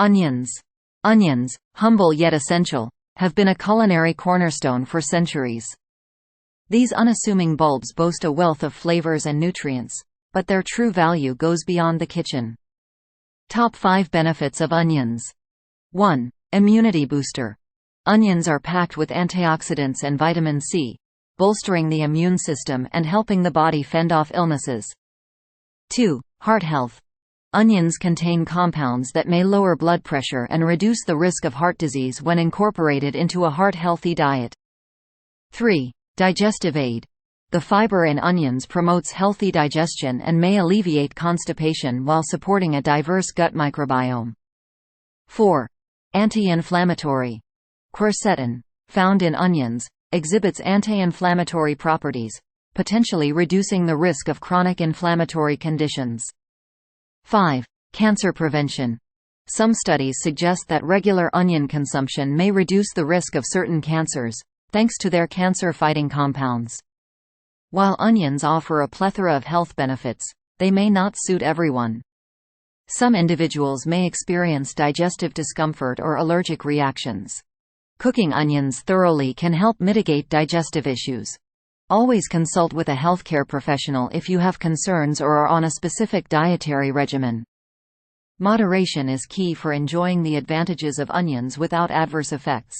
Onions. Onions, humble yet essential, have been a culinary cornerstone for centuries. These unassuming bulbs boast a wealth of flavors and nutrients, but their true value goes beyond the kitchen. Top 5 benefits of onions. 1. Immunity booster. Onions are packed with antioxidants and vitamin C, bolstering the immune system and helping the body fend off illnesses. 2. Heart health. Onions contain compounds that may lower blood pressure and reduce the risk of heart disease when incorporated into a heart-healthy diet. 3. Digestive aid. The fiber in onions promotes healthy digestion and may alleviate constipation while supporting a diverse gut microbiome. 4. Anti-inflammatory. Quercetin, found in onions, exhibits anti-inflammatory properties, potentially reducing the risk of chronic inflammatory conditions. 5. Cancer prevention. Some studies suggest that regular onion consumption may reduce the risk of certain cancers, thanks to their cancer-fighting compounds. While onions offer a plethora of health benefits, they may not suit everyone. Some individuals may experience digestive discomfort or allergic reactions. Cooking onions thoroughly can help mitigate digestive issues. Always consult with a healthcare professional if you have concerns or are on a specific dietary regimen. Moderation is key for enjoying the advantages of onions without adverse effects.